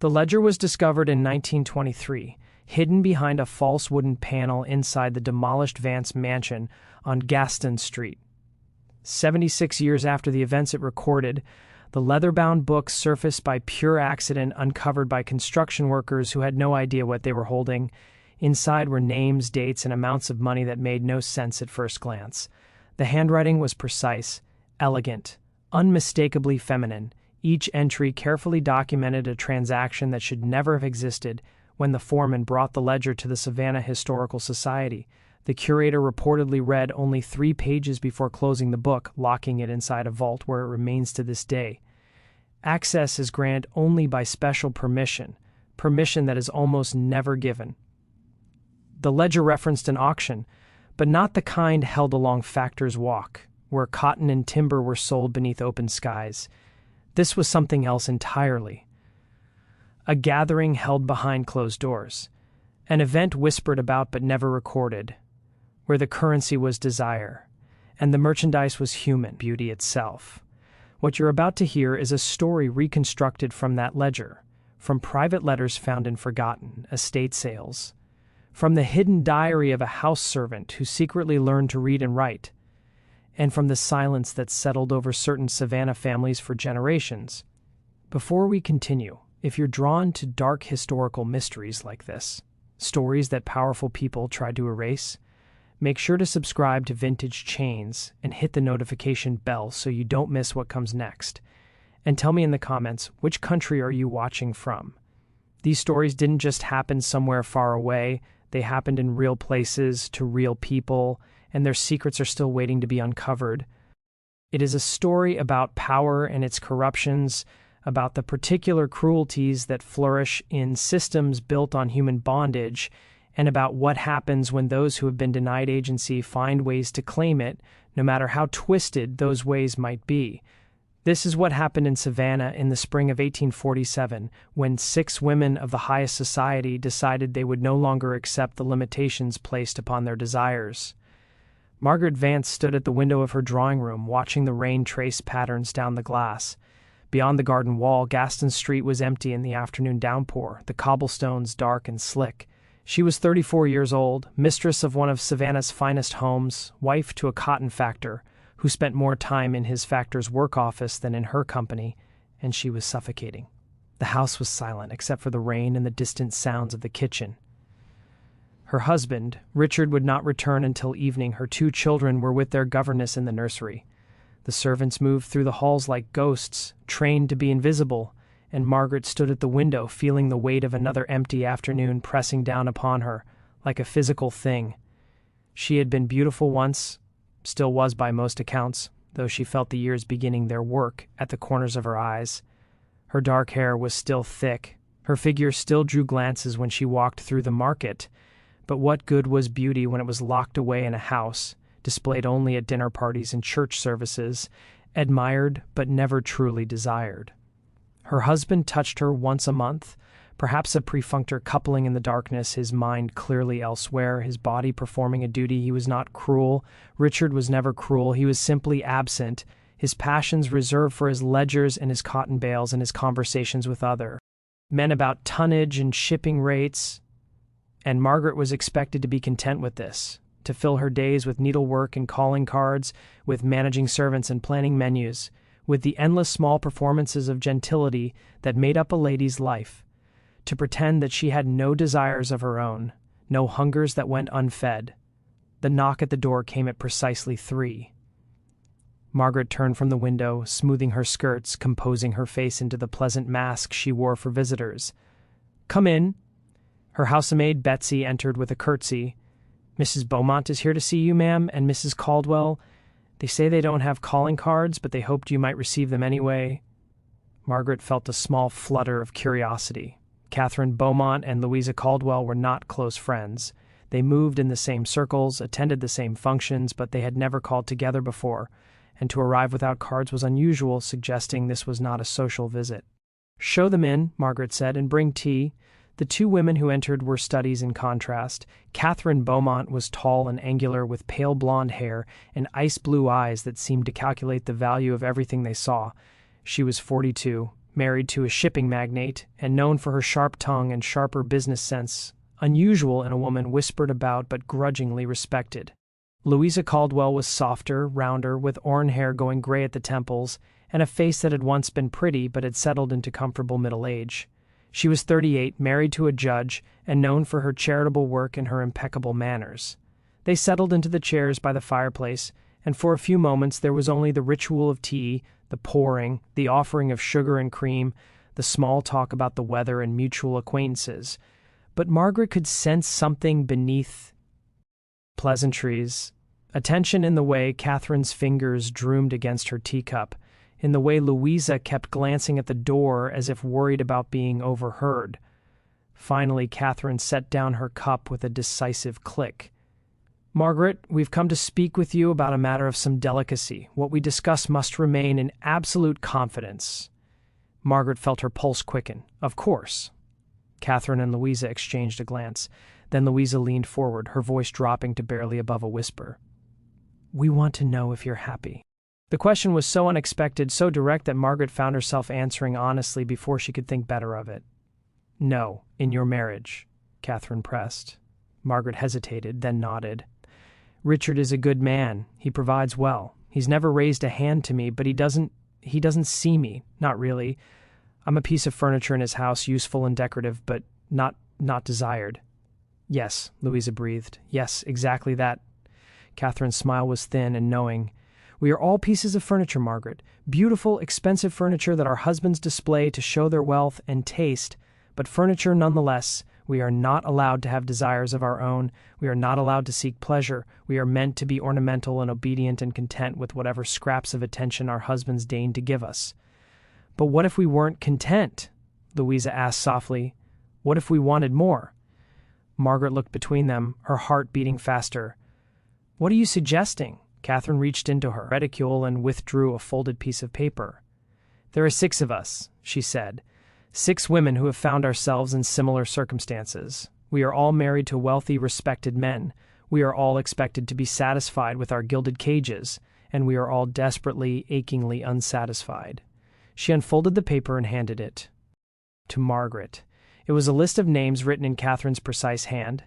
The ledger was discovered in 1923, hidden behind a false wooden panel inside the demolished Vance mansion on Gaston Street. 76 years after the events it recorded, the leather-bound book surfaced by pure accident, uncovered by construction workers who had no idea what they were holding. Inside were names, dates, and amounts of money that made no sense at first glance. The handwriting was precise, elegant, unmistakably feminine. Each entry carefully documented a transaction that should never have existed. When the foreman brought the ledger to the Savannah Historical Society, the curator reportedly read only 3 pages before closing the book, locking it inside a vault where it remains to this day. Access is granted only by special permission that is almost never given. The ledger referenced an auction, but not the kind held along Factor's Walk, where cotton and timber were sold beneath open skies. This was something else entirely. A gathering held behind closed doors, an event whispered about but never recorded, where the currency was desire, and the merchandise was human beauty itself. What you're about to hear is a story reconstructed from that ledger, from private letters found in forgotten estate sales, from the hidden diary of a house servant who secretly learned to read and write, and from the silence that settled over certain Savannah families for generations. Before we continue, if you're drawn to dark historical mysteries like this, stories that powerful people tried to erase, make sure to subscribe to Vintage Chains and hit the notification bell so you don't miss what comes next. And tell me in the comments, which country are you watching from? These stories didn't just happen somewhere far away. They happened in real places to real people, and their secrets are still waiting to be uncovered. It is a story about power and its corruptions, about the particular cruelties that flourish in systems built on human bondage, and about what happens when those who have been denied agency find ways to claim it, no matter how twisted those ways might be. This is what happened in Savannah in the spring of 1847, when 6 women of the highest society decided they would no longer accept the limitations placed upon their desires. Margaret Vance stood at the window of her drawing room, watching the rain trace patterns down the glass. Beyond the garden wall, Gaston Street was empty in the afternoon downpour, the cobblestones dark and slick. She was 34 years old, mistress of one of Savannah's finest homes, wife to a cotton factor, who spent more time in his factor's work office than in her company, and she was suffocating. The house was silent, except for the rain and the distant sounds of the kitchen. Her husband, Richard, would not return until evening. Her 2 children were with their governess in the nursery. The servants moved through the halls like ghosts, trained to be invisible, and Margaret stood at the window, feeling the weight of another empty afternoon pressing down upon her, like a physical thing. She had been beautiful once, still was by most accounts, though she felt the years beginning their work at the corners of her eyes. Her dark hair was still thick, her figure still drew glances when she walked through the market, but what good was beauty when it was locked away in a house, displayed only at dinner parties and church services, admired but never truly desired? Her husband touched her once a month, perhaps a perfunctory coupling in the darkness, his mind clearly elsewhere, his body performing a duty. He was not cruel. Richard was never cruel. He was simply absent, his passions reserved for his ledgers and his cotton bales and his conversations with other men about tonnage and shipping rates. And Margaret was expected to be content with this, to fill her days with needlework and calling cards, with managing servants and planning menus, with the endless small performances of gentility that made up a lady's life, to pretend that she had no desires of her own, no hungers that went unfed. The knock at the door came at precisely 3. Margaret turned from the window, smoothing her skirts, composing her face into the pleasant mask she wore for visitors. "Come in." Her housemaid, Betsy, entered with a curtsy. "Mrs. Beaumont is here to see you, ma'am, and Mrs. Caldwell. They say they don't have calling cards, but they hoped you might receive them anyway." Margaret felt a small flutter of curiosity. Catherine Beaumont and Louisa Caldwell were not close friends. They moved in the same circles, attended the same functions, but they had never called together before, and to arrive without cards was unusual, suggesting this was not a social visit. "Show them in," Margaret said, "and bring tea." The 2 women who entered were studies in contrast. Catherine Beaumont was tall and angular, with pale blonde hair and ice-blue eyes that seemed to calculate the value of everything they saw. She was 42, married to a shipping magnate, and known for her sharp tongue and sharper business sense, unusual in a woman whispered about but grudgingly respected. Louisa Caldwell was softer, rounder, with auburn hair going gray at the temples, and a face that had once been pretty but had settled into comfortable middle age. She was 38, married to a judge, and known for her charitable work and her impeccable manners. They settled into the chairs by the fireplace, and for a few moments there was only the ritual of tea, the pouring, the offering of sugar and cream, the small talk about the weather and mutual acquaintances. But Margaret could sense something beneath pleasantries, a tension in the way Catherine's fingers droomed against her teacup, in the way Louisa kept glancing at the door as if worried about being overheard. Finally, Catherine set down her cup with a decisive click. "Margaret, we've come to speak with you about a matter of some delicacy. What we discuss must remain in absolute confidence." Margaret felt her pulse quicken. "Of course." Catherine and Louisa exchanged a glance. Then Louisa leaned forward, her voice dropping to barely above a whisper. "We want to know if you're happy." The question was so unexpected, so direct, that Margaret found herself answering honestly before she could think better of it. "No, in your marriage," Catherine pressed. Margaret hesitated, then nodded. "Richard is a good man. He provides well. He's never raised a hand to me, but he doesn't see me. Not really. I'm a piece of furniture in his house, useful and decorative, but not desired." "Yes," Louisa breathed. "Yes, exactly that." Catherine's smile was thin and knowing. "We are all pieces of furniture, Margaret. Beautiful, expensive furniture that our husbands display to show their wealth and taste, but furniture nonetheless. We are not allowed to have desires of our own. We are not allowed to seek pleasure. We are meant to be ornamental and obedient and content with whatever scraps of attention our husbands deign to give us." "But what if we weren't content?" Louisa asked softly. "What if we wanted more?" Margaret looked between them, her heart beating faster. "What are you suggesting?" Catherine reached into her reticule and withdrew a folded piece of paper. "There are 6 of us," she said. 6 women who have found ourselves in similar circumstances. We are all married to wealthy, respected men. We are all expected to be satisfied with our gilded cages, and we are all desperately, achingly unsatisfied. She unfolded the paper and handed it to Margaret. It was a list of names written in Catherine's precise hand.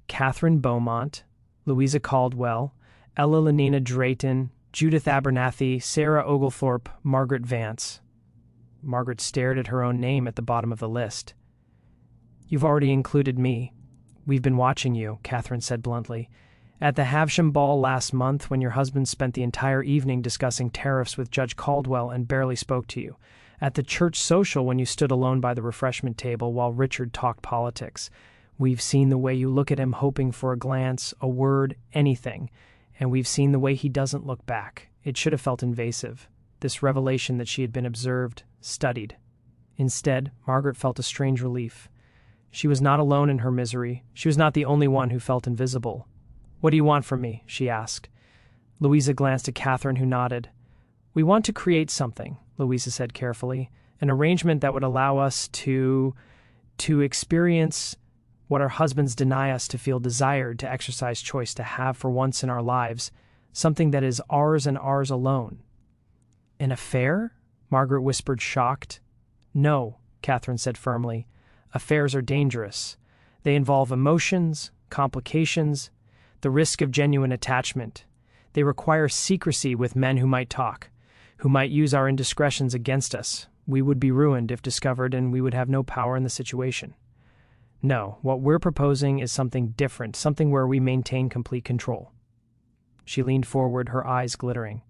Catherine Beaumont, Louisa Caldwell, Ella Lenina Drayton, Judith Abernathy, Sarah Oglethorpe, Margaret Vance. Margaret stared at her own name at the bottom of the list. "You've already included me. We've been watching you," Catherine said bluntly. "At the Havisham ball last month, when your husband spent the entire evening discussing tariffs with Judge Caldwell and barely spoke to you. At the church social, when you stood alone by the refreshment table while Richard talked politics. We've seen the way you look at him hoping for a glance, a word, anything. And we've seen the way he doesn't look back. It should have felt invasive. This revelation that she had been observed, studied. Instead, Margaret felt a strange relief. She was not alone in her misery. She was not the only one who felt invisible. "What do you want from me?" she asked. Louisa glanced at Catherine, who nodded. "We want to create something," Louisa said carefully, "an arrangement that would allow us to experience what our husbands deny us, to feel desired, to exercise choice, to have for once in our lives, something that is ours and ours alone." "An affair?" Margaret whispered, shocked. "No," Catherine said firmly. "Affairs are dangerous. They involve emotions, complications, the risk of genuine attachment. They require secrecy with men who might talk, who might use our indiscretions against us. We would be ruined if discovered, and we would have no power in the situation. No, what we're proposing is something different, something where we maintain complete control." She leaned forward, her eyes glittering.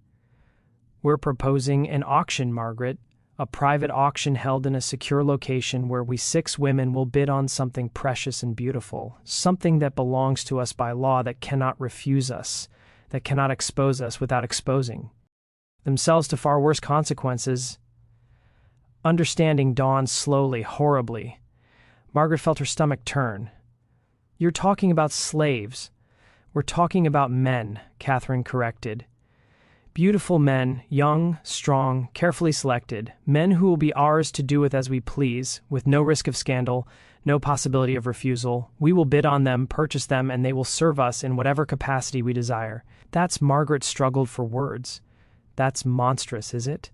"We're proposing an auction, Margaret, a private auction held in a secure location where we 6 women will bid on something precious and beautiful, something that belongs to us by law, that cannot refuse us, that cannot expose us without exposing themselves to far worse consequences." Understanding dawned slowly, horribly. Margaret felt her stomach turn. "You're talking about slaves." "We're talking about men," Catherine corrected. "Beautiful men, young, strong, carefully selected, men who will be ours to do with as we please, with no risk of scandal, no possibility of refusal. We will bid on them, purchase them, and they will serve us in whatever capacity we desire." Margaret struggled for words. "That's monstrous, is it?"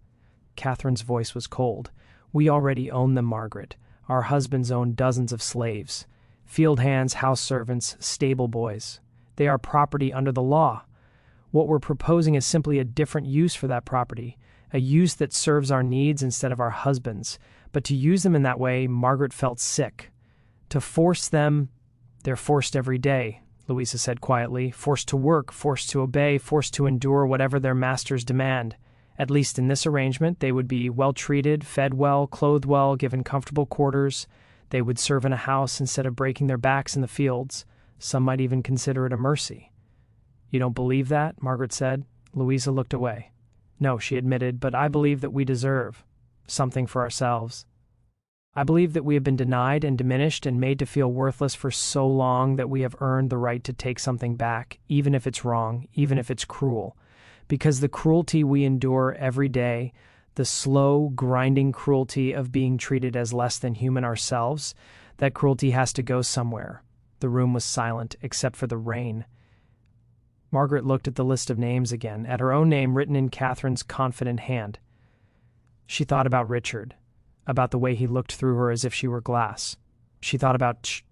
Catherine's voice was cold. We already own them, Margaret. Our husbands own dozens of slaves. Field hands, house servants, stable boys. They are property under the law. What we're proposing is simply a different use for that property, a use that serves our needs instead of our husbands. But to use them in that way, Margaret felt sick. To force them, they're forced every day, Louisa said quietly, forced to work, forced to obey, forced to endure whatever their masters demand. At least in this arrangement, they would be well-treated, fed well, clothed well, given comfortable quarters. They would serve in a house instead of breaking their backs in the fields. Some might even consider it a mercy. You don't believe that? Margaret said. Louisa looked away. No, she admitted, but I believe that we deserve something for ourselves. I believe that we have been denied and diminished and made to feel worthless for so long that we have earned the right to take something back, even if it's wrong, even if it's cruel. Because the cruelty we endure every day, the slow, grinding cruelty of being treated as less than human ourselves, that cruelty has to go somewhere. The room was silent, except for the rain. Margaret looked at the list of names again, at her own name written in Catherine's confident hand. She thought about Richard, about the way he looked through her as if she were glass. She thought about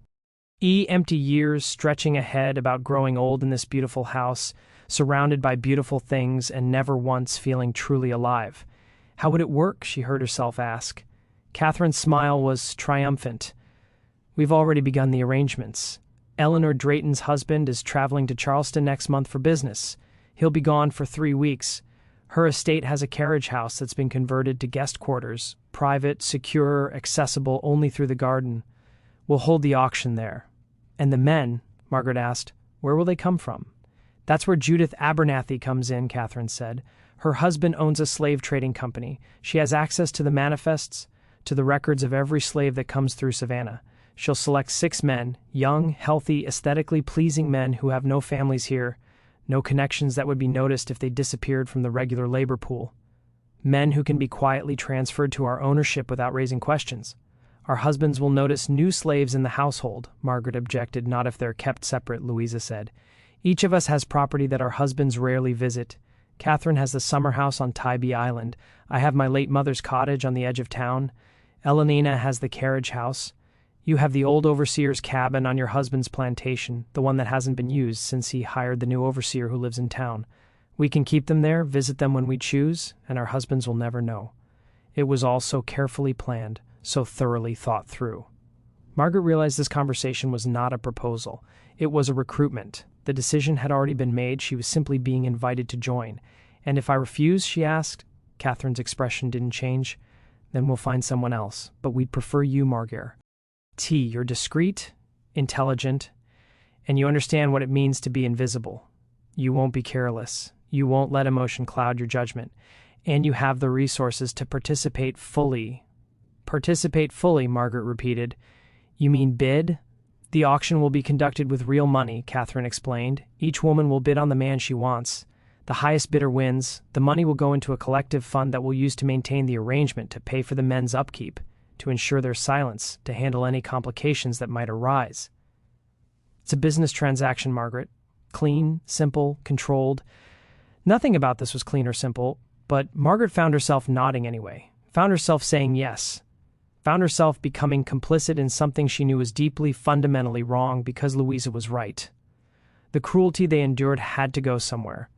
empty years stretching ahead, about growing old in this beautiful house, surrounded by beautiful things and never once feeling truly alive. How would it work? She heard herself ask. Catherine's smile was triumphant. We've already begun the arrangements. Eleanor Drayton's husband is traveling to Charleston next month for business. He'll be gone for 3 weeks. Her estate has a carriage house that's been converted to guest quarters, private, secure, accessible only through the garden. We'll hold the auction there. And the men, Margaret asked, where will they come from? That's where Judith Abernathy comes in, Catherine said. Her husband owns a slave trading company. She has access to the manifests, to the records of every slave that comes through Savannah. She'll select 6 men, young, healthy, aesthetically pleasing men who have no families here, no connections that would be noticed if they disappeared from the regular labor pool. Men who can be quietly transferred to our ownership without raising questions. Our husbands will notice new slaves in the household, Margaret objected. Not if they're kept separate, Louisa said. Each of us has property that our husbands rarely visit. Catherine has the summer house on Tybee Island. I have my late mother's cottage on the edge of town. Elenina has the carriage house. You have the old overseer's cabin on your husband's plantation, the one that hasn't been used since he hired the new overseer who lives in town. We can keep them there, visit them when we choose, and our husbands will never know. It was all so carefully planned, so thoroughly thought through. Margaret realized this conversation was not a proposal. It was a recruitment. The decision had already been made. She was simply being invited to join. And if I refuse, she asked, Catherine's expression didn't change, then we'll find someone else. But we'd prefer you, Margaret. You're discreet, intelligent, and you understand what it means to be invisible. You won't be careless. You won't let emotion cloud your judgment. And you have the resources to participate fully. Participate fully, Margaret repeated. You mean bid? The auction will be conducted with real money, Catherine explained. Each woman will bid on the man she wants. The highest bidder wins. The money will go into a collective fund that we'll use to maintain the arrangement, to pay for the men's upkeep, to ensure their silence, to handle any complications that might arise. It's a business transaction, Margaret. Clean, simple, controlled. Nothing about this was clean or simple, but Margaret found herself nodding anyway, found herself saying yes, found herself becoming complicit in something she knew was deeply, fundamentally wrong because Louisa was right. The cruelty they endured had to go somewhere,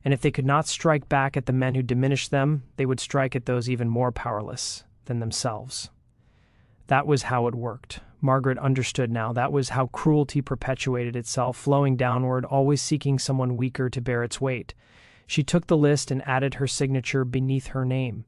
and if they could not strike back at the men who diminished them, they would strike at those even more powerless than themselves. That was how it worked. Margaret understood now. That was how cruelty perpetuated itself, flowing downward, always seeking someone weaker to bear its weight. She took the list and added her signature beneath her name.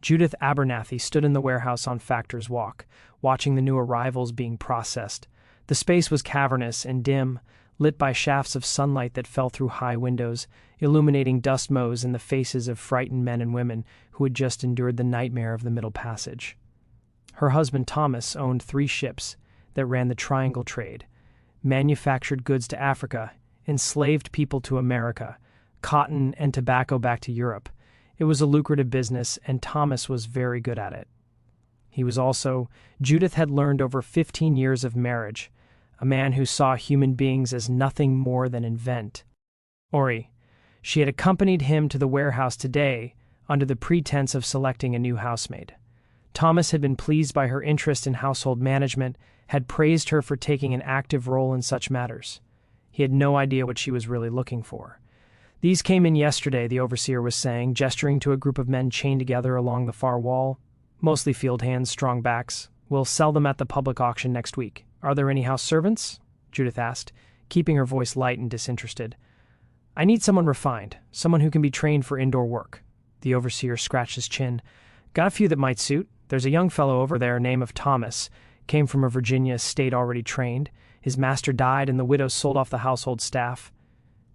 Judith Abernathy stood in the warehouse on Factor's Walk, watching the new arrivals being processed. The space was cavernous and dim, lit by shafts of sunlight that fell through high windows, illuminating dust motes in the faces of frightened men and women who had just endured the nightmare of the Middle Passage. Her husband Thomas owned 3 ships that ran the triangle trade, manufactured goods to Africa, enslaved people to America, cotton and tobacco back to Europe. It was a lucrative business, and Thomas was very good at it. Judith had learned over 15 years of marriage, a man who saw human beings as nothing more than invent. She had accompanied him to the warehouse today under the pretense of selecting a new housemaid. Thomas had been pleased by her interest in household management, had praised her for taking an active role in such matters. He had no idea what she was really looking for. "These came in yesterday," the overseer was saying, gesturing to a group of men chained together along the far wall. "Mostly field hands, strong backs. We'll sell them at the public auction next week. Are there any house servants?" Judith asked, keeping her voice light and disinterested. "I need someone refined, someone who can be trained for indoor work." The overseer scratched his chin. "Got a few that might suit. There's a young fellow over there, name of Thomas. Came from a Virginia estate already trained. His master died and the widow sold off the household staff."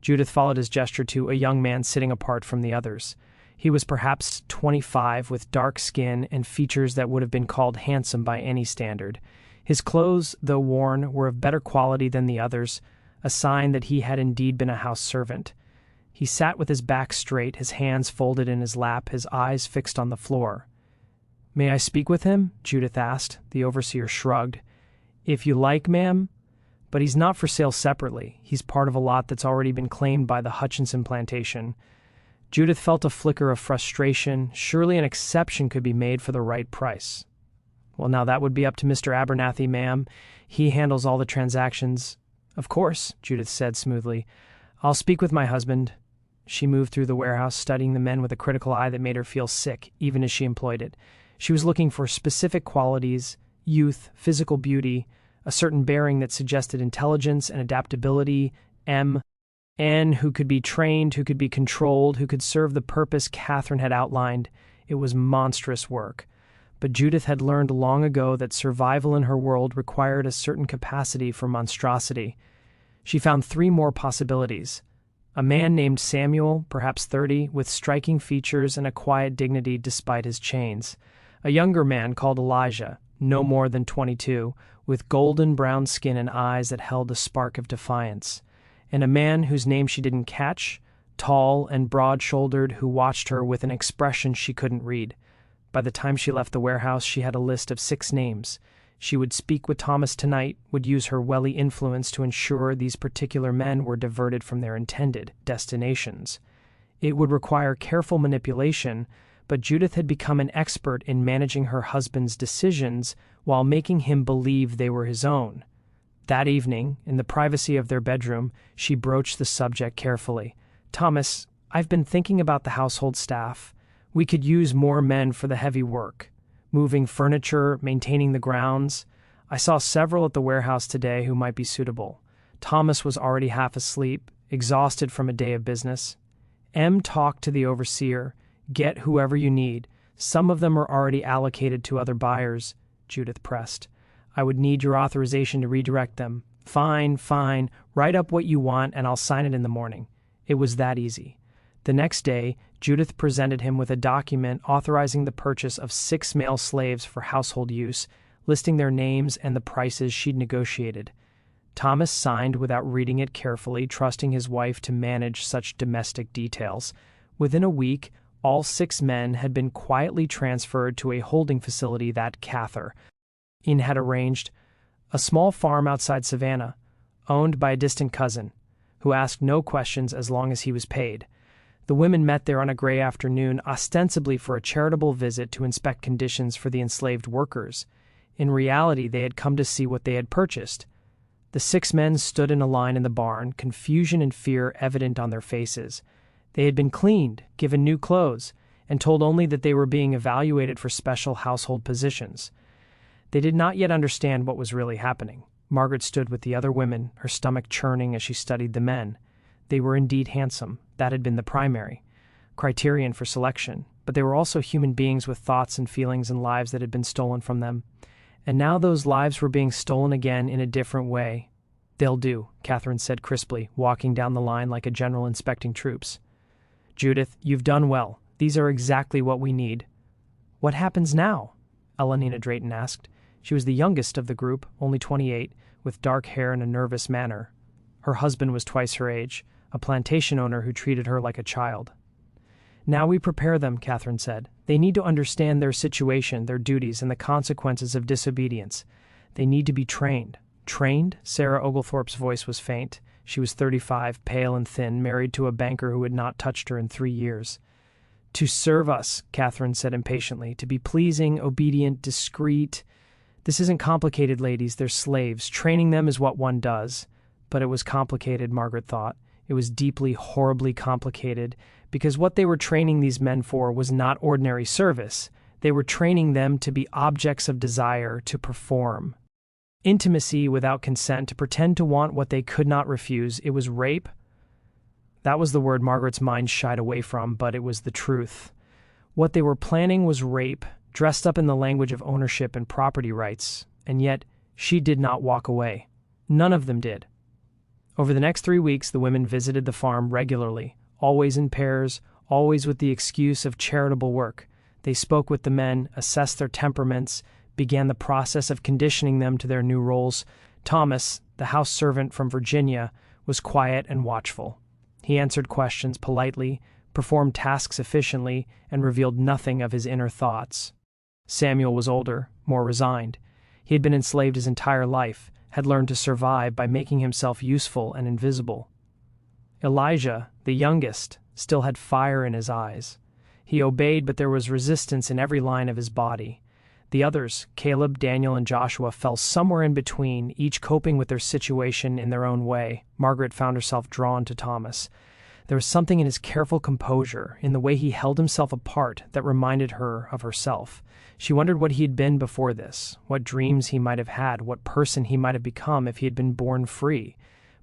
Judith followed his gesture to a young man sitting apart from the others. He was perhaps 25, with dark skin and features that would have been called handsome by any standard. His clothes, though worn, were of better quality than the others, a sign that he had indeed been a house servant. He sat with his back straight, his hands folded in his lap, his eyes fixed on the floor. "May I speak with him?" Judith asked. The overseer shrugged. "If you like, ma'am. But he's not for sale separately. He's part of a lot that's already been claimed by the Hutchinson Plantation." Judith felt a flicker of frustration. Surely an exception could be made for the right price. "Well, now that would be up to Mr. Abernathy, ma'am. He handles all the transactions." "Of course," Judith said smoothly. "I'll speak with my husband." She moved through the warehouse, studying the men with a critical eye that made her feel sick, even as she employed it. She was looking for specific qualities: youth, physical beauty, a certain bearing that suggested intelligence and adaptability, N, who could be trained, who could be controlled, who could serve the purpose Catherine had outlined. It was monstrous work. But Judith had learned long ago that survival in her world required a certain capacity for monstrosity. She found 3 more possibilities. A man named Samuel, perhaps 30, with striking features and a quiet dignity despite his chains. A younger man called Elijah, no more than 22, with golden brown skin and eyes that held a spark of defiance. And a man whose name she didn't catch, tall and broad-shouldered, who watched her with an expression she couldn't read. By the time she left the warehouse, she had a list of 6 names. She would speak with Thomas tonight, would use her Welly influence to ensure these particular men were diverted from their intended destinations. It would require careful manipulation, but Judith had become an expert in managing her husband's decisions while making him believe they were his own. That evening, in the privacy of their bedroom, she broached the subject carefully. "Thomas, I've been thinking about the household staff. We could use more men for the heavy work. Moving furniture, maintaining the grounds. I saw several at the warehouse today who might be suitable." Thomas was already half asleep, exhausted from a day of business. M talked to the overseer. "Get whoever you need. Some of them are already allocated to other buyers," Judith pressed. "I would need your authorization to redirect them." Fine. Write up what you want and I'll sign it in the morning." It was that easy. The next day, Judith presented him with a document authorizing the purchase of 6 male slaves for household use, listing their names and the prices she'd negotiated. Thomas signed without reading it carefully, trusting his wife to manage such domestic details. Within a week, all 6 men had been quietly transferred to a holding facility that Catherine had arranged, a small farm outside Savannah, owned by a distant cousin, who asked no questions as long as he was paid. The women met there on a gray afternoon, ostensibly for a charitable visit to inspect conditions for the enslaved workers. In reality, they had come to see what they had purchased. The 6 men stood in a line in the barn, confusion and fear evident on their faces. They had been cleaned, given new clothes, and told only that they were being evaluated for special household positions. They did not yet understand what was really happening. Margaret stood with the other women, her stomach churning as she studied the men. They were indeed handsome. That had been the primary criterion for selection, but they were also human beings with thoughts and feelings and lives that had been stolen from them. And now those lives were being stolen again in a different way. "They'll do," Catherine said crisply, walking down the line like a general inspecting troops. "Judith, you've done well. These are exactly what we need." "What happens now?" Elenina Drayton asked. She was the youngest of the group, only 28, with dark hair and a nervous manner. Her husband was twice her age, a plantation owner who treated her like a child. "Now we prepare them," Catherine said. "They need to understand their situation, their duties, and the consequences of disobedience. They need to be trained." "Trained?" Sarah Oglethorpe's voice was faint. She was 35, pale and thin, married to a banker who had not touched her in 3 years. To serve us, Catherine said impatiently, to be pleasing, obedient, discreet. This isn't complicated, ladies, they're slaves. Training them is what one does. But it was complicated, Margaret thought. It was deeply, horribly complicated, because what they were training these men for was not ordinary service. They were training them to be objects of desire, to perform. Intimacy without consent, to pretend to want what they could not refuse. It was rape. That was the word Margaret's mind shied away from, but it was the truth. What they were planning was rape, dressed up in the language of ownership and property rights, and yet she did not walk away. None of them did. Over the next 3 weeks, the women visited the farm regularly, always in pairs, always with the excuse of charitable work. They spoke with the men, assessed their temperaments, began the process of conditioning them to their new roles. Thomas, the house servant from Virginia, was quiet and watchful. He answered questions politely, performed tasks efficiently, and revealed nothing of his inner thoughts. Samuel was older, more resigned. He had been enslaved his entire life, had learned to survive by making himself useful and invisible. Elijah, the youngest, still had fire in his eyes. He obeyed, but there was resistance in every line of his body. The others, Caleb, Daniel, and Joshua, fell somewhere in between, each coping with their situation in their own way. Margaret found herself drawn to Thomas. There was something in his careful composure, in the way he held himself apart, that reminded her of herself. She wondered what he had been before this, what dreams he might have had, what person he might have become if he had been born free.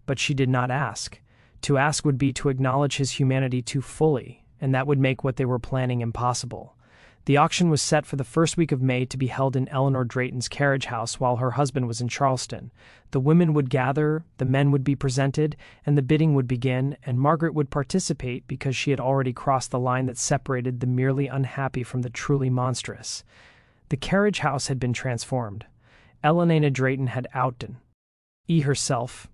But she did not ask. To ask would be to acknowledge his humanity too fully, and that would make what they were planning impossible. The auction was set for the first week of May to be held in Eleanor Drayton's carriage house while her husband was in Charleston. The women would gather, the men would be presented, and the bidding would begin, and Margaret would participate because she had already crossed the line that separated the merely unhappy from the truly monstrous. The carriage house had been transformed. Eleanor Drayton had outdone herself,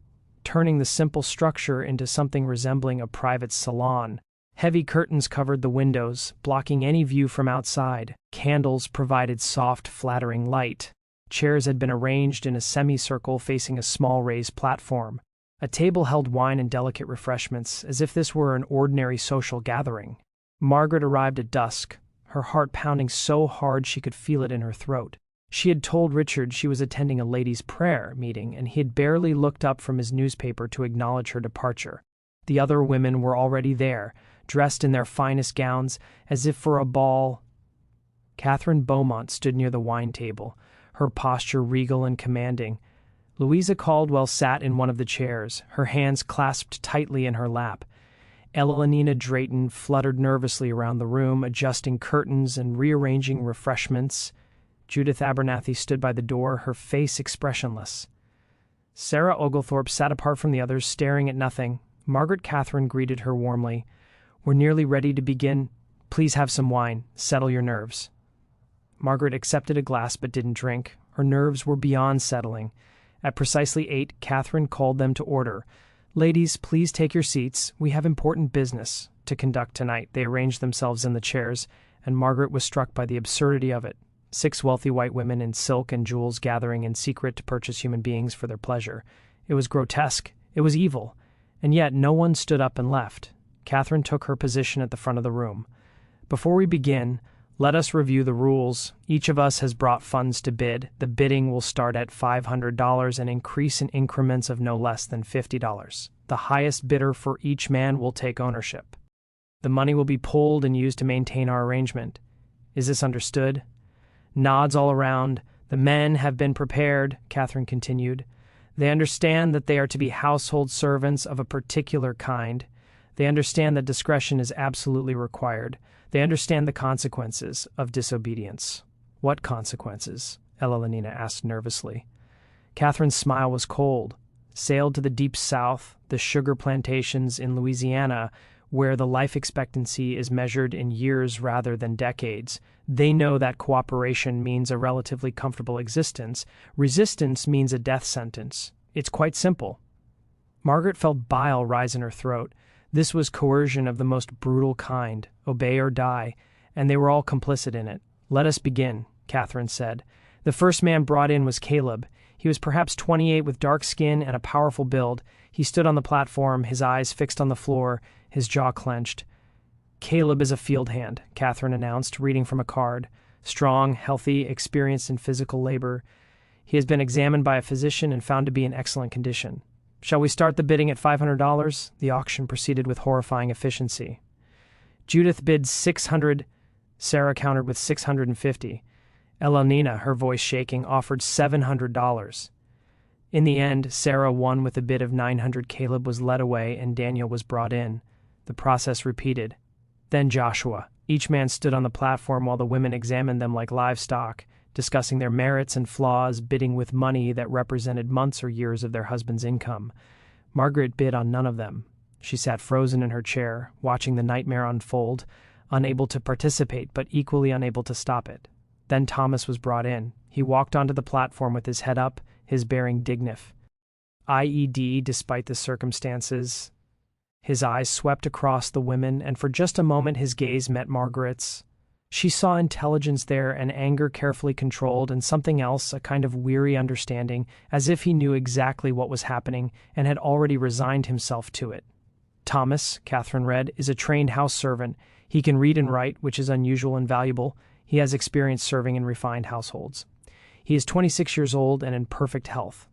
turning the simple structure into something resembling a private salon. Heavy curtains covered the windows, blocking any view from outside. Candles provided soft, flattering light. Chairs had been arranged in a semicircle facing a small raised platform. A table held wine and delicate refreshments, as if this were an ordinary social gathering. Margaret arrived at dusk, her heart pounding so hard she could feel it in her throat. She had told Richard she was attending a ladies' prayer meeting, and he had barely looked up from his newspaper to acknowledge her departure. The other women were already there, dressed in their finest gowns, as if for a ball. Catherine Beaumont stood near the wine table, her posture regal and commanding. Louisa Caldwell sat in one of the chairs, her hands clasped tightly in her lap. Eleanor Drayton fluttered nervously around the room, adjusting curtains and rearranging refreshments. Judith Abernathy stood by the door, her face expressionless. Sarah Oglethorpe sat apart from the others, staring at nothing. Margaret Catherine greeted her warmly. "We're nearly ready to begin. Please have some wine. Settle your nerves." Margaret accepted a glass but didn't drink. Her nerves were beyond settling. At precisely 8, Catherine called them to order. "Ladies, please take your seats. We have important business to conduct tonight." They arranged themselves in the chairs, and Margaret was struck by the absurdity of it. 6 wealthy white women in silk and jewels gathering in secret to purchase human beings for their pleasure. It was grotesque. It was evil. And yet no one stood up and left. Catherine took her position at the front of the room. "Before we begin, let us review the rules. Each of us has brought funds to bid. The bidding will start at $500 and increase in increments of no less than $50. The highest bidder for each man will take ownership. The money will be pooled and used to maintain our arrangement. Is this understood?" Nods all around. "The men have been prepared," Catherine continued. "They understand that they are to be household servants of a particular kind. They understand that discretion is absolutely required. They understand the consequences of disobedience." "What consequences?" Eleanor asked nervously. Catherine's smile was cold. Sailed to the deep south, the sugar plantations in Louisiana, where the life expectancy is measured in years rather than decades. They know that cooperation means a relatively comfortable existence. Resistance means a death sentence. It's quite simple. Margaret felt bile rise in her throat. This was coercion of the most brutal kind, obey or die, and they were all complicit in it. "Let us begin," Catherine said. The first man brought in was Caleb. He was perhaps 28 with dark skin and a powerful build. He stood on the platform, his eyes fixed on the floor, his jaw clenched. Caleb is a field hand, Catherine announced, reading from a card. Strong, healthy, experienced in physical labor. He has been examined by a physician and found to be in excellent condition. Shall we start the bidding at $500? The auction proceeded with horrifying efficiency. Judith bid $600. Sarah countered with $650. Elenina, her voice shaking, offered $700. In the end, Sarah won with a bid of $900. Caleb was led away and Daniel was brought in. The process repeated. Then Joshua. Each man stood on the platform while the women examined them like livestock, discussing their merits and flaws, bidding with money that represented months or years of their husband's income. Margaret bid on none of them. She sat frozen in her chair, watching the nightmare unfold, unable to participate but equally unable to stop it. Then Thomas was brought in. He walked onto the platform with his head up, his bearing dignified. IED, despite the circumstances. His eyes swept across the women, and for just a moment his gaze met Margaret's. She saw intelligence there and anger carefully controlled and something else, a kind of weary understanding, as if he knew exactly what was happening and had already resigned himself to it. Thomas, Catherine read, is a trained house servant. He can read and write, which is unusual and valuable. He has experience serving in refined households. He is 26 years old and in perfect health.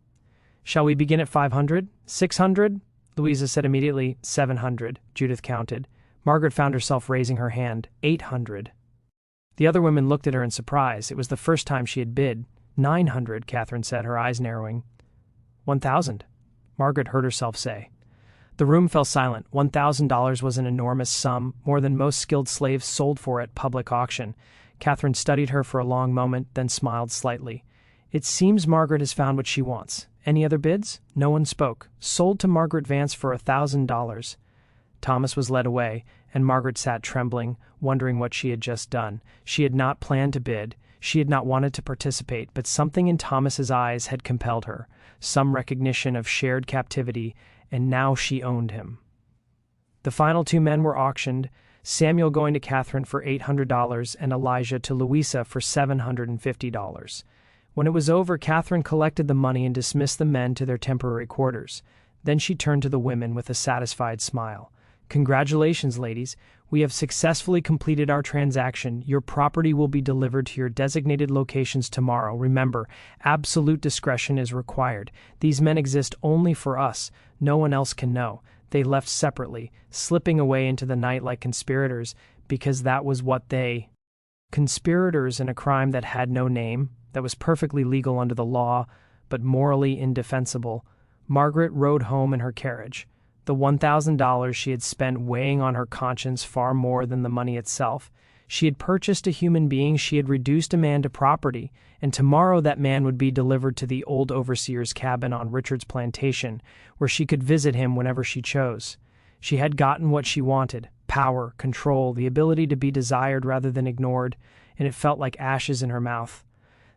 Shall we begin at 500? 600? Louisa said immediately. 700, Judith counted. Margaret found herself raising her hand. 800. The other women looked at her in surprise. It was the first time she had bid. 900, Catherine said, her eyes narrowing. 1,000, Margaret heard herself say. The room fell silent. $1,000 was an enormous sum, more than most skilled slaves sold for at public auction. Catherine studied her for a long moment, then smiled slightly. It seems Margaret has found what she wants. Any other bids? No one spoke. Sold to Margaret Vance for $1,000. Thomas was led away, and Margaret sat trembling, wondering what she had just done. She had not planned to bid. She had not wanted to participate, but something in Thomas's eyes had compelled her, some recognition of shared captivity, and now she owned him. The final two men were auctioned, Samuel going to Catherine for $800 and Elijah to Louisa for $750. When it was over, Catherine collected the money and dismissed the men to their temporary quarters. Then she turned to the women with a satisfied smile. Congratulations, ladies. We have successfully completed our transaction. Your property will be delivered to your designated locations tomorrow. Remember, absolute discretion is required. These men exist only for us. No one else can know. They left separately, slipping away into the night like conspirators, because that was what they... Conspirators in a crime that had no name, that was perfectly legal under the law, but morally indefensible. Margaret rode home in her carriage. The $1,000 she had spent weighing on her conscience far more than the money itself. She had purchased a human being, she had reduced a man to property, and tomorrow that man would be delivered to the old overseer's cabin on Richard's plantation, where she could visit him whenever she chose. She had gotten what she wanted: power, control, the ability to be desired rather than ignored, and it felt like ashes in her mouth.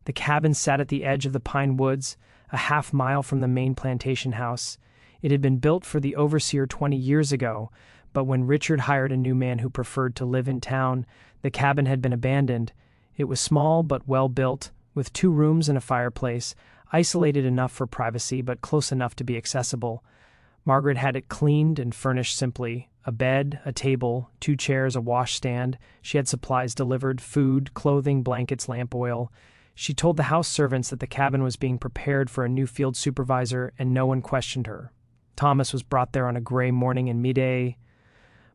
The cabin sat at the edge of the pine woods, a half-mile from the main plantation house. It had been built for the overseer 20 years ago, but when Richard hired a new man who preferred to live in town, the cabin had been abandoned. It was small but well-built, with 2 rooms and a fireplace, isolated enough for privacy but close enough to be accessible. Margaret had it cleaned and furnished simply. A bed, a table, 2 chairs, a washstand. She had supplies delivered: food, clothing, blankets, lamp oil. She told the house servants that the cabin was being prepared for a new field supervisor, and no one questioned her. Thomas was brought there on a gray morning in midday.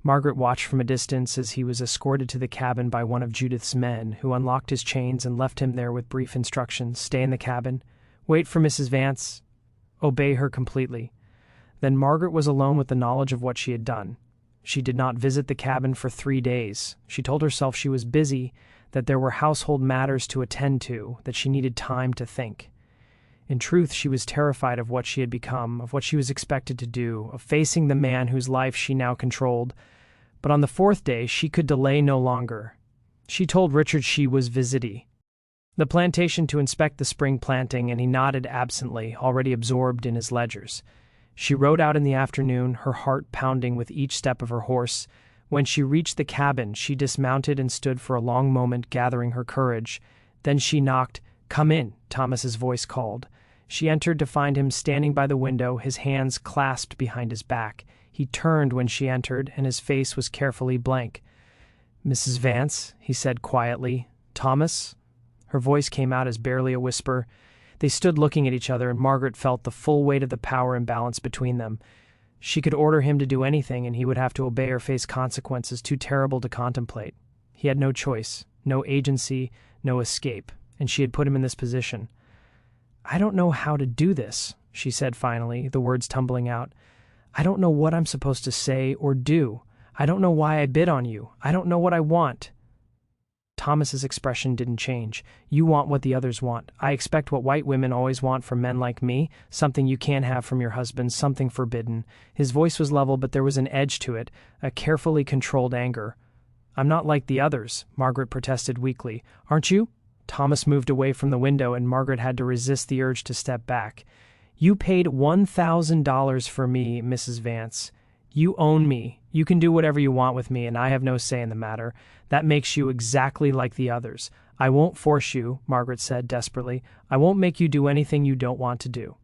Margaret watched from a distance as he was escorted to the cabin by one of Judith's men, who unlocked his chains and left him there with brief instructions: stay in the cabin, wait for Mrs. Vance, obey her completely. Then Margaret was alone with the knowledge of what she had done. She did not visit the cabin for 3 days. She told herself she was busy, that there were household matters to attend to, that she needed time to think. In truth, she was terrified of what she had become, of what she was expected to do, of facing the man whose life she now controlled. But on the 4th day, she could delay no longer. She told Richard she was visiting the plantation to inspect the spring planting, and he nodded absently, already absorbed in his ledgers. She rode out in the afternoon, her heart pounding with each step of her horse. When she reached the cabin, she dismounted and stood for a long moment, gathering her courage. Then she knocked. "Come in," Thomas's voice called. She entered to find him standing by the window, his hands clasped behind his back. He turned when she entered, and his face was carefully blank. "Mrs. Vance," he said quietly. "Thomas?" Her voice came out as barely a whisper. They stood looking at each other, and Margaret felt the full weight of the power imbalance between them. She could order him to do anything, and he would have to obey or face consequences too terrible to contemplate. He had no choice, no agency, no escape, and she had put him in this position. "I don't know how to do this," she said finally, the words tumbling out. "I don't know what I'm supposed to say or do. I don't know why I bid on you. I don't know what I want." Thomas's expression didn't change. "You want what the others want. I expect what white women always want from men like me, something you can't have from your husband, something forbidden." His voice was level, but there was an edge to it, a carefully controlled anger. "I'm not like the others," Margaret protested weakly. "Aren't you?" Thomas moved away from the window, and Margaret had to resist the urge to step back. "You paid $1,000 for me, Mrs. Vance. You own me. You can do whatever you want with me, and I have no say in the matter. That makes you exactly like the others. I won't force you," Margaret said desperately. "I won't make you do anything you don't want to do."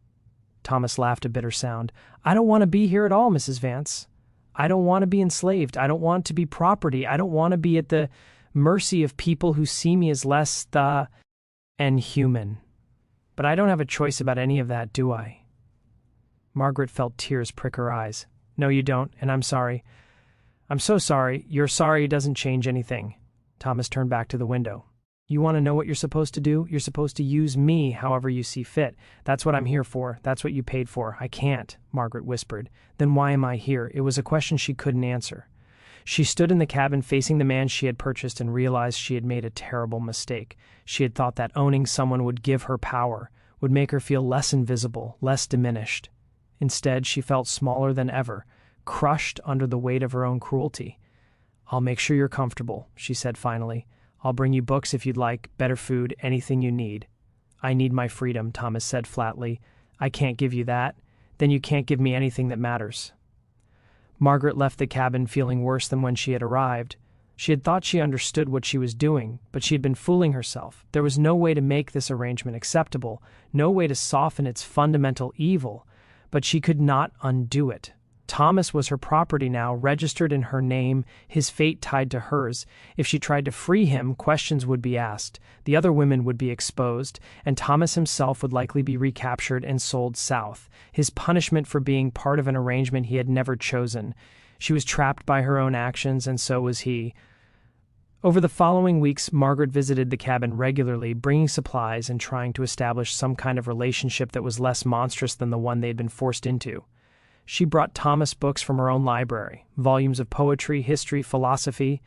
Thomas laughed a bitter sound. "I don't want to be here at all, Mrs. Vance. I don't want to be enslaved. I don't want to be property. I don't want to be at the mercy of people who see me as less than human. But I don't have a choice about any of that, do I?" Margaret felt tears prick her eyes. "No, you don't, and I'm sorry." "I'm so sorry. You're sorry doesn't change anything." Thomas turned back to the window. "You want to know what you're supposed to do? You're supposed to use me however you see fit. That's what I'm here for. That's what you paid for." "I can't," Margaret whispered. "Then why am I here?" It was a question she couldn't answer. She stood in the cabin facing the man she had purchased and realized she had made a terrible mistake. She had thought that owning someone would give her power, would make her feel less invisible, less diminished. Instead, she felt smaller than ever, crushed under the weight of her own cruelty. "I'll make sure you're comfortable," she said finally. "I'll bring you books if you'd like, better food, anything you need." "I need my freedom," Thomas said flatly. "I can't give you that. Then you can't give me anything that matters." Margaret left the cabin feeling worse than when she had arrived. She had thought she understood what she was doing, but she had been fooling herself. There was no way to make this arrangement acceptable, no way to soften its fundamental evil, but she could not undo it. Thomas was her property now, registered in her name, his fate tied to hers. If she tried to free him, questions would be asked, the other women would be exposed, and Thomas himself would likely be recaptured and sold south, his punishment for being part of an arrangement he had never chosen. She was trapped by her own actions, and so was he. Over the following weeks, Margaret visited the cabin regularly, bringing supplies and trying to establish some kind of relationship that was less monstrous than the one they had been forced into. She brought Thomas books from her own library, volumes of poetry, history, philosophy.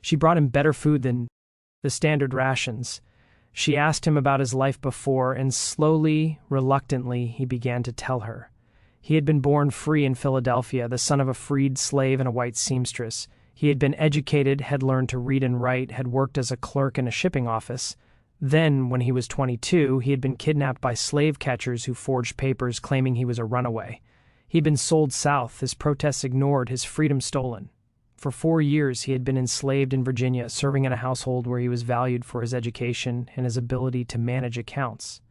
She brought him better food than the standard rations. She asked him about his life before, and slowly, reluctantly, he began to tell her. He had been born free in Philadelphia, the son of a freed slave and a white seamstress. He had been educated, had learned to read and write, had worked as a clerk in a shipping office. Then, when he was 22, he had been kidnapped by slave catchers who forged papers claiming he was a runaway. He'd been sold south, his protests ignored, his freedom stolen. For 4 years, he had been enslaved in Virginia, serving in a household where he was valued for his education and his ability to manage accounts.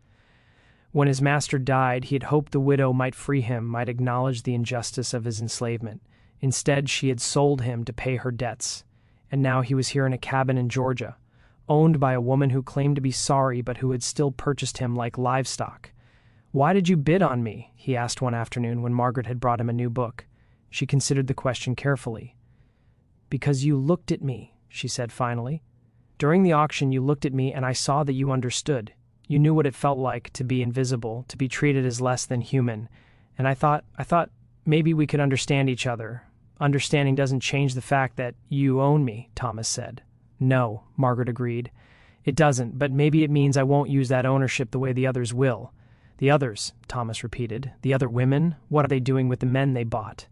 When his master died, he had hoped the widow might free him, might acknowledge the injustice of his enslavement. Instead, she had sold him to pay her debts. And now he was here in a cabin in Georgia, owned by a woman who claimed to be sorry but who had still purchased him like livestock. "Why did you bid on me?" he asked one afternoon when Margaret had brought him a new book. She considered the question carefully. "Because you looked at me," she said finally. "During the auction you looked at me and I saw that you understood. You knew what it felt like to be invisible, to be treated as less than human. And I thought maybe we could understand each other. Understanding doesn't change the fact that you own me," Thomas said. "No," Margaret agreed. "It doesn't, but maybe it means I won't use that ownership the way the others will." "The others," Thomas repeated. "The other women? What are they doing with the men they bought?"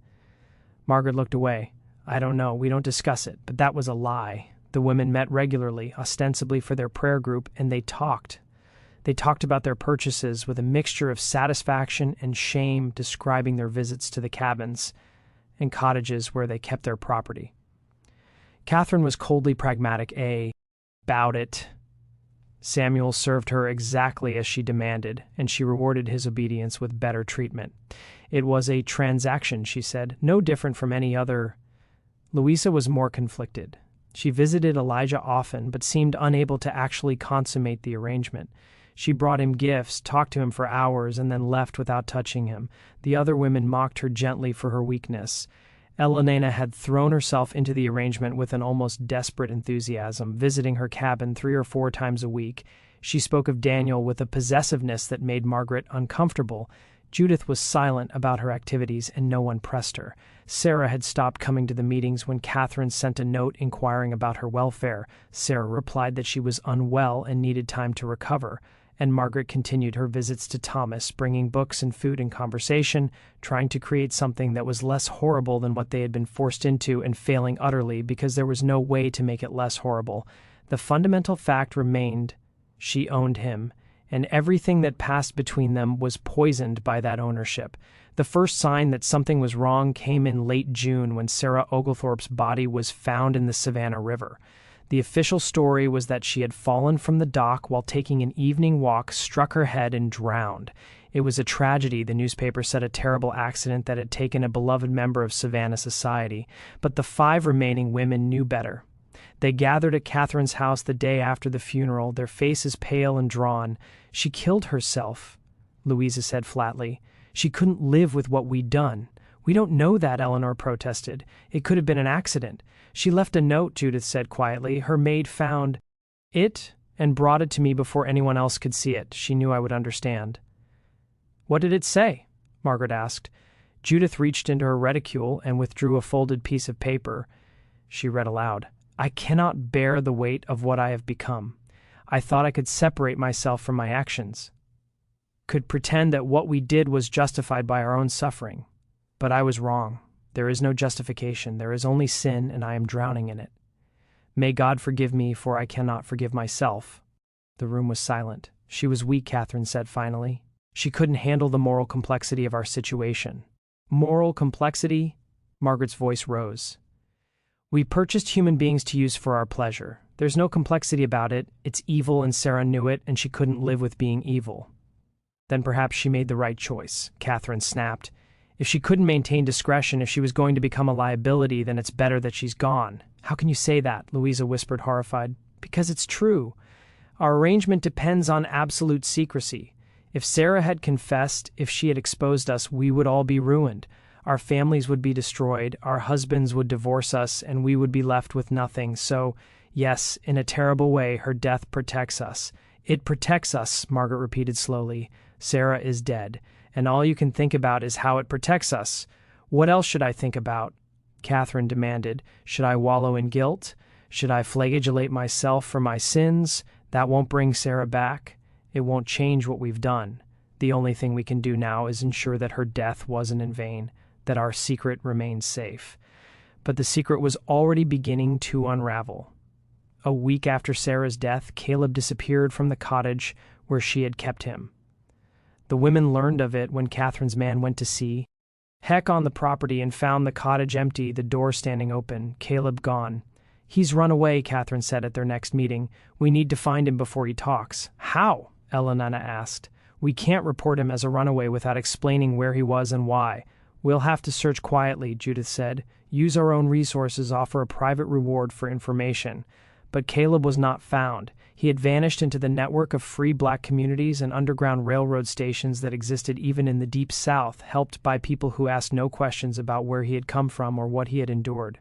Margaret looked away. "I don't know. We don't discuss it. But that was a lie. The women met regularly, ostensibly for their prayer group, and they talked. They talked about their purchases with a mixture of satisfaction and shame, describing their visits to the cabins and cottages where they kept their property." Catherine was coldly pragmatic. About it. Samuel served her exactly as she demanded, and she rewarded his obedience with better treatment. "It was a transaction," she said, "no different from any other." Louisa was more conflicted. She visited Elijah often, but seemed unable to actually consummate the arrangement. She brought him gifts, talked to him for hours, and then left without touching him. The other women mocked her gently for her weakness. Elena had thrown herself into the arrangement with an almost desperate enthusiasm, visiting her cabin 3 or 4 times a week. She spoke of Daniel with a possessiveness that made Margaret uncomfortable. Judith was silent about her activities, and no one pressed her. Sarah had stopped coming to the meetings when Catherine sent a note inquiring about her welfare. Sarah replied that she was unwell and needed time to recover, and Margaret continued her visits to Thomas, bringing books and food and conversation, trying to create something that was less horrible than what they had been forced into and failing utterly because there was no way to make it less horrible. The fundamental fact remained: she owned him, and everything that passed between them was poisoned by that ownership. The first sign that something was wrong came in late June when Sarah Oglethorpe's body was found in the Savannah River. The official story was that she had fallen from the dock while taking an evening walk, struck her head, and drowned. It was a tragedy, the newspaper said, a terrible accident that had taken a beloved member of Savannah society. But the 5 remaining women knew better. They gathered at Catherine's house the day after the funeral, their faces pale and drawn. "She killed herself," Louisa said flatly. "She couldn't live with what we'd done." "We don't know that," Eleanor protested. "It could have been an accident." "She left a note," Judith said quietly. "Her maid found it and brought it to me before anyone else could see it. She knew I would understand." "What did it say?" Margaret asked. Judith reached into her reticule and withdrew a folded piece of paper. She read aloud. "I cannot bear the weight of what I have become. I thought I could separate myself from my actions, could pretend that what we did was justified by our own suffering. But I was wrong. There is no justification. There is only sin, and I am drowning in it. May God forgive me, for I cannot forgive myself." The room was silent. "She was weak," Catherine said finally. "She couldn't handle the moral complexity of our situation." "Moral complexity?" Margaret's voice rose. "We purchased human beings to use for our pleasure. There's no complexity about it. It's evil, and Sarah knew it, and she couldn't live with being evil." "Then perhaps she made the right choice," Catherine snapped. "If she couldn't maintain discretion, if she was going to become a liability, then it's better that she's gone." "How can you say that?" Louisa whispered, horrified. "Because it's true. Our arrangement depends on absolute secrecy. If Sarah had confessed, if she had exposed us, we would all be ruined. Our families would be destroyed, our husbands would divorce us, and we would be left with nothing. So, yes, in a terrible way, her death protects us." "It protects us," Margaret repeated slowly. "Sarah is dead, and all you can think about is how it protects us." "What else should I think about?" Catherine demanded. "Should I wallow in guilt? Should I flagellate myself for my sins? That won't bring Sarah back. It won't change what we've done. The only thing we can do now is ensure that her death wasn't in vain, that our secret remains safe." But the secret was already beginning to unravel. A week after Sarah's death, Caleb disappeared from the cottage where she had kept him. The women learned of it when Catherine's man went to see Heck on the property and found the cottage empty, the door standing open, Caleb gone. "He's run away," Catherine said at their next meeting. "We need to find him before he talks." "How?" Eleanor asked. "We can't report him as a runaway without explaining where he was and why." "We'll have to search quietly," Judith said. "Use our own resources, offer a private reward for information." But Caleb was not found. He had vanished into the network of free black communities and underground railroad stations that existed even in the Deep South, helped by people who asked no questions about where he had come from or what he had endured.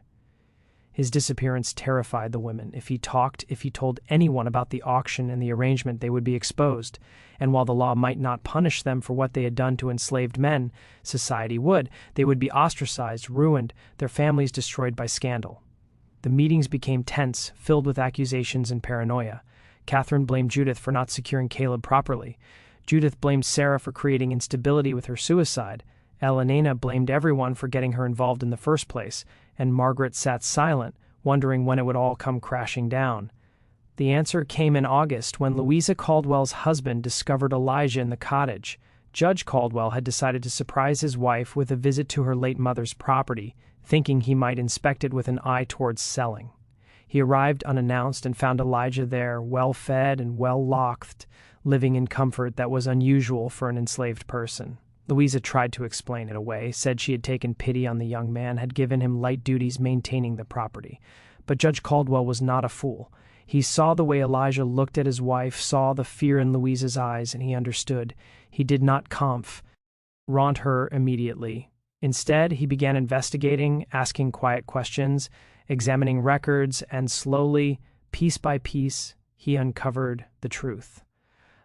His disappearance terrified the women. If he talked, if he told anyone about the auction and the arrangement, they would be exposed. And while the law might not punish them for what they had done to enslaved men, society would. They would be ostracized, ruined, their families destroyed by scandal. The meetings became tense, filled with accusations and paranoia. Catherine blamed Judith for not securing Caleb properly. Judith blamed Sarah for creating instability with her suicide. Elena blamed everyone for getting her involved in the first place, and Margaret sat silent, wondering when it would all come crashing down. The answer came in August when Louisa Caldwell's husband discovered Elijah in the cottage. Judge Caldwell had decided to surprise his wife with a visit to her late mother's property, thinking he might inspect it with an eye towards selling. He arrived unannounced and found Elijah there, well-fed and well-locked, living in comfort that was unusual for an enslaved person. Louisa tried to explain it away, said she had taken pity on the young man, had given him light duties maintaining the property. But Judge Caldwell was not a fool. He saw the way Elijah looked at his wife, saw the fear in Louisa's eyes, and he understood. He did not confront her immediately. Instead, he began investigating, asking quiet questions, examining records, and slowly, piece by piece, he uncovered the truth.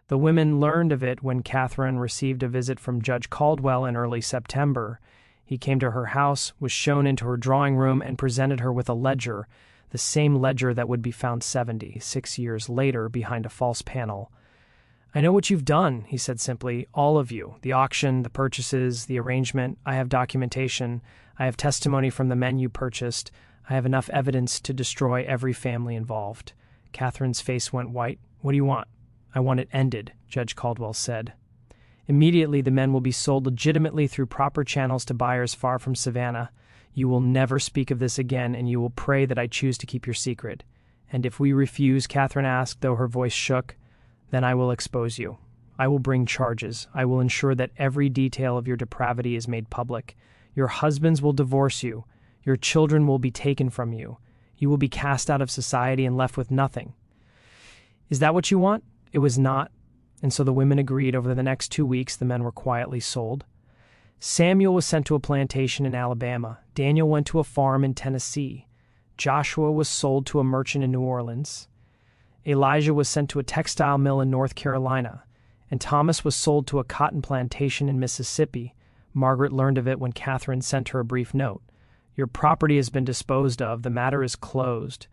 The women learned of it when Catherine received a visit from Judge Caldwell in early September. He came to her house, was shown into her drawing room, and presented her with a ledger, the same ledger that would be found 76 years later behind a false panel. "I know what you've done," he said simply, "all of you. The auction, the purchases, the arrangement. I have documentation. I have testimony from the men you purchased. I have enough evidence to destroy every family involved." Catherine's face went white. "What do you want?" "I want it ended," Judge Caldwell said. "Immediately the men will be sold legitimately through proper channels to buyers far from Savannah. You will never speak of this again, and you will pray that I choose to keep your secret. And if we refuse," Catherine asked, though her voice shook, "then I will expose you. I will bring charges. I will ensure that every detail of your depravity is made public. Your husbands will divorce you. Your children will be taken from you. You will be cast out of society and left with nothing." "Is that what you want?" It was not, and so the women agreed. Over the next 2 weeks, the men were quietly sold. Samuel was sent to a plantation in Alabama. Daniel went to a farm in Tennessee. Joshua was sold to a merchant in New Orleans. Elijah was sent to a textile mill in North Carolina. And Thomas was sold to a cotton plantation in Mississippi. Margaret learned of it when Catherine sent her a brief note. "Your property has been disposed of. The matter is closed."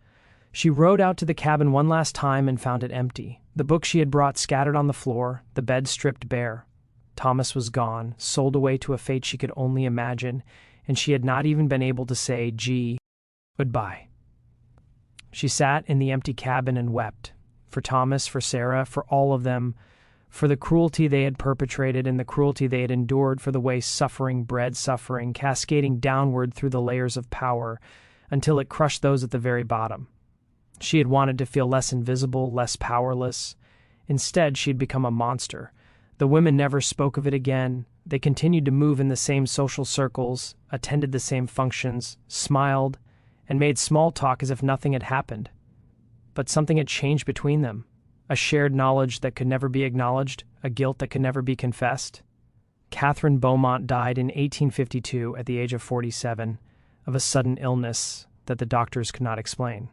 She rode out to the cabin one last time and found it empty. The books she had brought scattered on the floor, the bed stripped bare. Thomas was gone, sold away to a fate she could only imagine, and she had not even been able to say, goodbye. She sat in the empty cabin and wept. For Thomas, for Sarah, for all of them, for the cruelty they had perpetrated and the cruelty they had endured, for the way suffering bred suffering, cascading downward through the layers of power until it crushed those at the very bottom. She had wanted to feel less invisible, less powerless. Instead, she had become a monster. The women never spoke of it again. They continued to move in the same social circles, attended the same functions, smiled, and made small talk as if nothing had happened. But something had changed between them. A shared knowledge that could never be acknowledged, a guilt that could never be confessed. Catherine Beaumont died in 1852 at the age of 47 of a sudden illness that the doctors could not explain.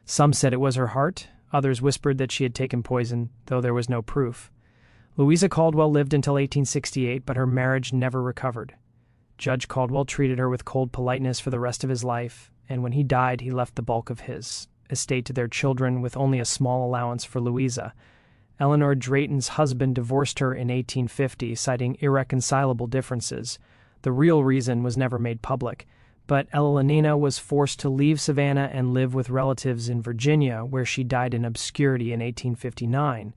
Some said it was her heart, others whispered that she had taken poison, though there was no proof. Louisa Caldwell lived until 1868, but her marriage never recovered. Judge Caldwell treated her with cold politeness for the rest of his life, and when he died, he left the bulk of his estate to their children with only a small allowance for Louisa. Eleanor Drayton's husband divorced her in 1850, citing irreconcilable differences. The real reason was never made public, but Elenina was forced to leave Savannah and live with relatives in Virginia, where she died in obscurity in 1859.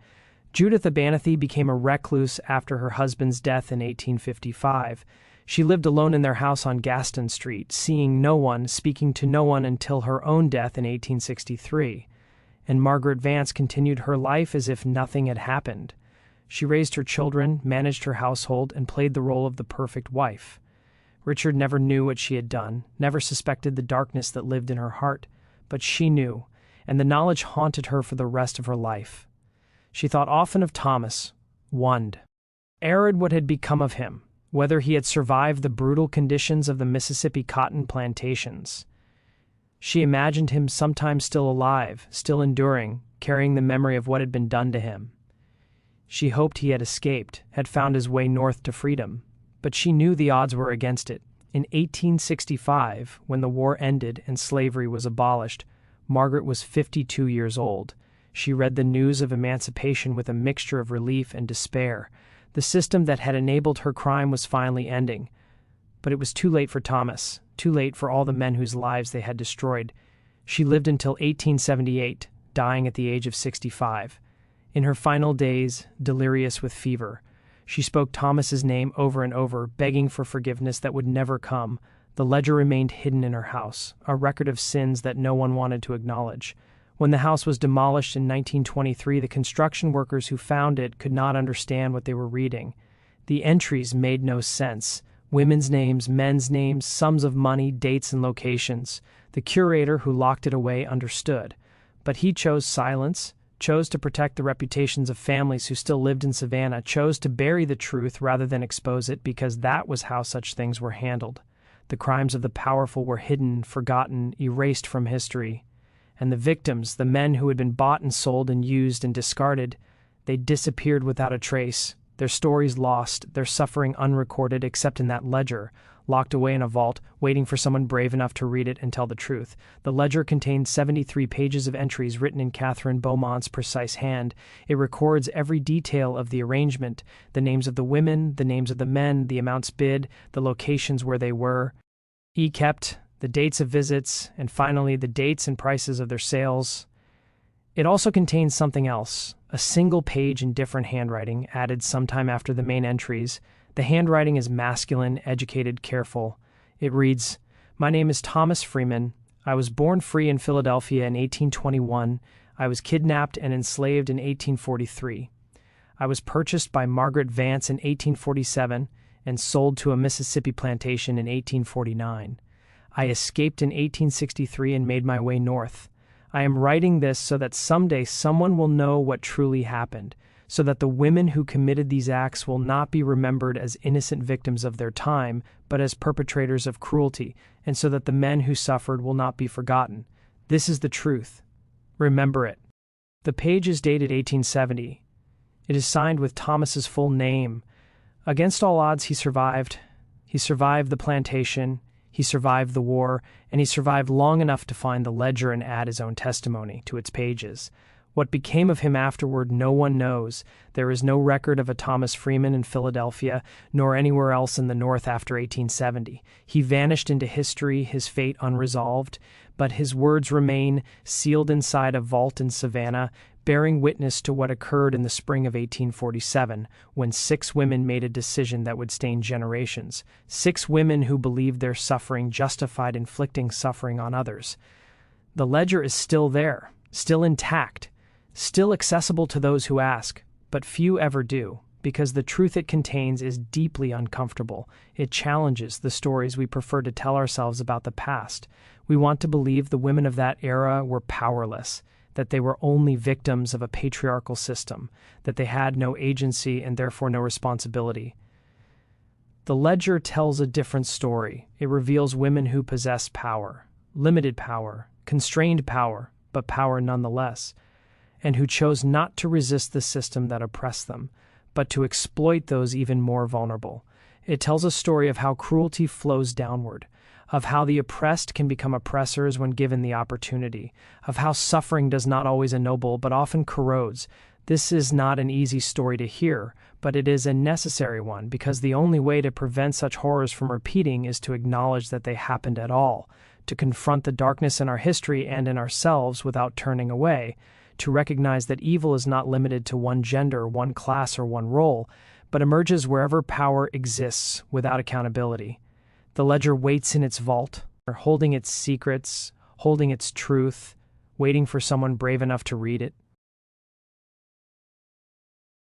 Judith Abernathy became a recluse after her husband's death in 1855. She lived alone in their house on Gaston Street, seeing no one, speaking to no one until her own death in 1863. And Margaret Vance continued her life as if nothing had happened. She raised her children, managed her household, and played the role of the perfect wife. Richard never knew what she had done, never suspected the darkness that lived in her heart, but she knew, and the knowledge haunted her for the rest of her life. She thought often of Thomas, wondered what had become of him, whether he had survived the brutal conditions of the Mississippi cotton plantations. She imagined him sometimes still alive, still enduring, carrying the memory of what had been done to him. She hoped he had escaped, had found his way north to freedom, but she knew the odds were against it. In 1865, when the war ended and slavery was abolished, Margaret was 52 years old. She read the news of emancipation with a mixture of relief and despair. The system that had enabled her crime was finally ending. But it was too late for Thomas, too late for all the men whose lives they had destroyed. She lived until 1878, dying at the age of 65. In her final days, delirious with fever, she spoke Thomas's name over and over, begging for forgiveness that would never come. The ledger remained hidden in her house, a record of sins that no one wanted to acknowledge. When the house was demolished in 1923, the construction workers who found it could not understand what they were reading. The entries made no sense. Women's names, men's names, sums of money, dates, and locations. The curator who locked it away understood. But he chose silence, chose to protect the reputations of families who still lived in Savannah, chose to bury the truth rather than expose it, because that was how such things were handled. The crimes of the powerful were hidden, forgotten, erased from history. And the victims, the men who had been bought and sold and used and discarded, they disappeared without a trace, their stories lost, their suffering unrecorded except in that ledger, locked away in a vault, waiting for someone brave enough to read it and tell the truth. The ledger contained 73 pages of entries written in Catherine Beaumont's precise hand. It records every detail of the arrangement, the names of the women, the names of the men, the amounts bid, the locations where they were kept, the dates of visits, and finally the dates and prices of their sales. It also contains something else, a single page in different handwriting, added sometime after the main entries. The handwriting is masculine, educated, careful. It reads, "My name is Thomas Freeman. I was born free in Philadelphia in 1821. I was kidnapped and enslaved in 1843. I was purchased by Margaret Vance in 1847 and sold to a Mississippi plantation in 1849. I escaped in 1863 and made my way north. I am writing this so that someday someone will know what truly happened, so that the women who committed these acts will not be remembered as innocent victims of their time, but as perpetrators of cruelty, and so that the men who suffered will not be forgotten. This is the truth. Remember it." The page is dated 1870. It is signed with Thomas's full name. Against all odds, he survived. He survived the plantation. He survived the war, and he survived long enough to find the ledger and add his own testimony to its pages. What became of him afterward, no one knows. There is no record of a Thomas Freeman in Philadelphia, nor anywhere else in the North after 1870. He vanished into history, his fate unresolved, but his words remain, sealed inside a vault in Savannah, bearing witness to what occurred in the spring of 1847, when 6 women made a decision that would stain generations. 6 women who believed their suffering justified inflicting suffering on others. The ledger is still there, still intact, still accessible to those who ask, but few ever do, because the truth it contains is deeply uncomfortable. It challenges the stories we prefer to tell ourselves about the past. We want to believe the women of that era were powerless, that they were only victims of a patriarchal system, that they had no agency and therefore no responsibility. The ledger tells a different story. It reveals women who possess power, limited power, constrained power, but power nonetheless, and who chose not to resist the system that oppressed them, but to exploit those even more vulnerable. It tells a story of how cruelty flows downward, of how the oppressed can become oppressors when given the opportunity, of how suffering does not always ennoble but often corrodes. This is not an easy story to hear, but it is a necessary one, because the only way to prevent such horrors from repeating is to acknowledge that they happened at all, to confront the darkness in our history and in ourselves without turning away, to recognize that evil is not limited to one gender, one class, or one role, but emerges wherever power exists without accountability. The ledger waits in its vault, holding its secrets, holding its truth, waiting for someone brave enough to read it.